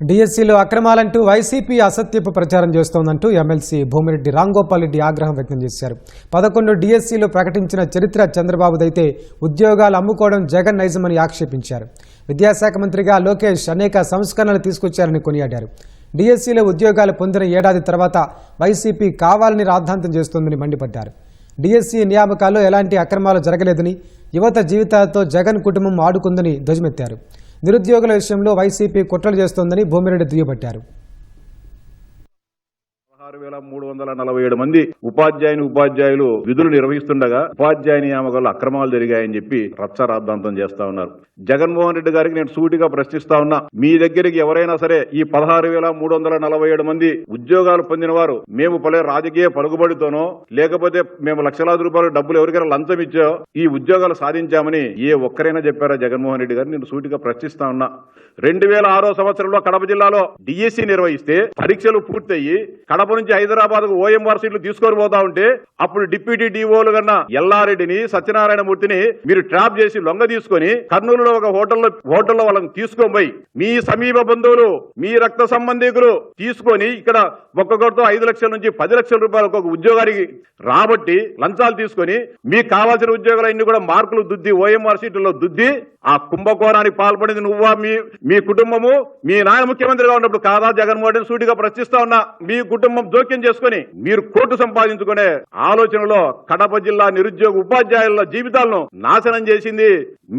డిఎస్సీలో అక్రమాలంటూ YCP అసత్యపు ప్రచారం చేస్తోందంటూ MLC Bhumireddy Ramgopal Reddy ఆగ్రహం వ్యక్తం చేశారు. 11 డిఎస్సీలో ప్రకటించిన చరిత్ర చంద్రబాబుదైతే ఉద్యోగాలు అమ్ముకోవడం జగన్ నైజమని ఆక్షేపించారు. విద్యాశాఖ మంత్రిగా లోకేష్ అనేక సంస్కరణలు తీసుకొచ్చారని కొనియాడారు. డిఎస్సీలో ఉద్యోగాలు పొందిన ఏడాది తర్వాత వైసీపీ కావాలని రాద్ధాంతం చేస్తోందని మండిపడ్డారు. డిఎస్సీ నియామకాల్లో ఎలాంటి అక్రమాలు జరగలేదని, యువత జీవితాలతో జగన్ కుటుంబం ఆడుకుందని ధ్వజమెత్తారు. నిరుద్యోగుల విషయంలో వైసీపీ కుట్రలు చేస్తోందని భూమిరెడ్డి దుయ్యబట్టారు. 6,347 మంది ఉపాధ్యాయులు విధులు నిర్వహిస్తుండగా ఉపాధ్యాయ నియామకాలు అక్రమాలు జరిగాయని చెప్పి రచ్చరాద్ధాంతం చేస్తా ఉన్నారు. జగన్మోహన్ రెడ్డి గారికి నేను సూటిగా ప్రశ్నిస్తా ఉన్నా, మీ దగ్గరికి ఎవరైనా సరే ఈ 16,347 మంది ఉద్యోగాలు పొందిన వారు మేము రాజకీయ పలుకుబడితోనో లేకపోతే మేము లక్షలాది రూపాయల డబ్బులు ఎవరికైనా లంచం ఇచ్చో ఈ ఉద్యోగాలు సాధించామని ఏ ఒక్కరైనా చెప్పారా జగన్మోహన్ రెడ్డి గారు? నేను సూటిగా ప్రశ్నిస్తా ఉన్నా. 2006 సంవత్సరంలో కడప జిల్లాలో డిఎస్సీ నిర్వహిస్తే పరీక్షలు పూర్తయి కడప నుంచి హైదరాబాద్ కు ఓఎంఆర్ సీట్లు తీసుకొని పోతా ఉంటే అప్పుడు డిప్యూటీ డిఓలు కన్నా ఎల్లారెడ్డిని, సత్యనారాయణ మూర్తిని మీరు ట్రాప్ చేసి లొంగ తీసుకొని కర్నూలులో ఒక హోటల్లో వాళ్ళని తీసుకొని పోయి మీ సమీప బంధువులు, మీ రక్త సంబంధికులు తీసుకొని ఇక్కడ ఒక్కొక్కరితో 5 లక్షల నుంచి 10 లక్షల రూపాయలు ఒక్కొక్క ఉద్యోగానికి రాబట్టి లంచాలు తీసుకొని మీకు కావాల్సిన ఉద్యోగాలన్నీ కూడా మార్కులు దుద్ది ఓఎంఆర్ సీట్లలో దుద్ది ఆ కుంభకోణానికి పాల్పడింది నువ్వా, మీ కుటుంబము, మీ నాయన ముఖ్యమంత్రిగా ఉన్నప్పుడు కాదా? జగన్మోహన్ రెడ్డి సూటిగా ప్రశ్నిస్తా ఉన్నా. మీ కుటుంబం జోక్యం చేసుకుని మీరు కోర్టు సంపాదించుకునే ఆలోచనలో కడప జిల్లా నిరుద్యోగ ఉపాధ్యాయుల జీవితాలను నాశనం చేసింది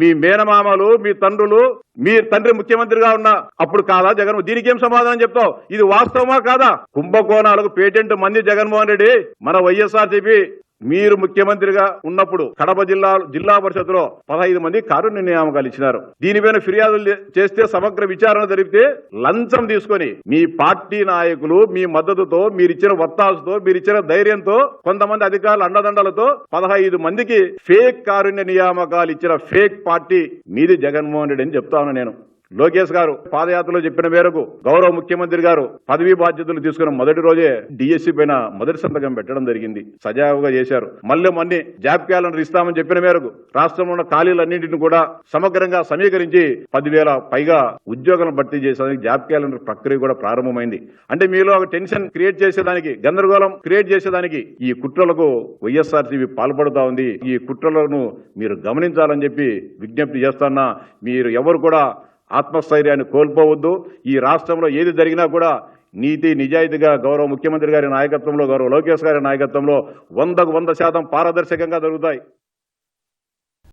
మీ మేనమామలు, మీ తండ్రులు, మీ తండ్రి ముఖ్యమంత్రిగా ఉన్న అప్పుడు కాదా జగన్? దీనికి ఏం సమాధానం చెప్తావు? ఇది వాస్తవమా కాదా? కుంభకోణాలకు పేటెంట్ మంది జగన్మోహన్ రెడ్డి. మన వైఎస్ఆర్సీపీ మీరు ముఖ్యమంత్రిగా ఉన్నప్పుడు కడప జిల్లా పరిషత్లో 15 మంది కారుణ్య నియామకాలు ఇచ్చినారు. దీనిపైన ఫిర్యాదులు చేస్తే సమగ్ర విచారణ జరిపితే లంచం తీసుకొని మీ పార్టీ నాయకులు మీ మద్దతుతో, మీరిచ్చిన వత్తాసుతో, మీరిచ్చిన ధైర్యంతో, కొంతమంది అధికారుల అండదండలతో 15 మందికి ఫేక్ కారుణ్య నియామకాలు ఇచ్చిన ఫేక్ పార్టీ మీది జగన్మోహన్ రెడ్డి అని చెప్తా ఉన్నా నేను. లోకేష్ గారు పాదయాత్రలో చెప్పిన మేరకు గౌరవ ముఖ్యమంత్రి గారు పదవీ బాధ్యతలు తీసుకున్న మొదటి రోజే డిఎస్సీ పైన మొదటి సంతకం పెట్టడం జరిగింది. సజావుగా చేశారు. మళ్ళీ జాబ్ క్యాలెండర్ ఇస్తామని చెప్పిన మేరకు రాష్ట్రంలో ఉన్న ఖాళీలన్నింటినీ కూడా సమగ్రంగా సమీకరించి 10,000 పైగా ఉద్యోగాలను భర్తీ చేసేదానికి జాబ్ క్యాలెండర్ ప్రక్రియ కూడా ప్రారంభమైంది. అంటే మీలో ఒక టెన్షన్ క్రియేట్ చేసేదానికి, గందరగోళం క్రియేట్ చేసేదానికి ఈ కుట్రలకు వైఎస్ఆర్సీపీ పాల్పడుతా ఉంది. ఈ కుట్రలను మీరు గమనించాలని చెప్పి విజ్ఞప్తి చేస్తున్నా. మీరు ఎవరు కూడా ఆత్మస్థైర్యాన్ని కోల్పోవద్దు. ఈ రాష్ట్రంలో ఏది జరిగినా కూడా నీతి నిజాయితీగా గౌరవ ముఖ్యమంత్రి గారి నాయకత్వంలో, గౌరవ లోకేష్ గారి నాయకత్వంలో 100% పారదర్శకంగా జరుగుతాయి.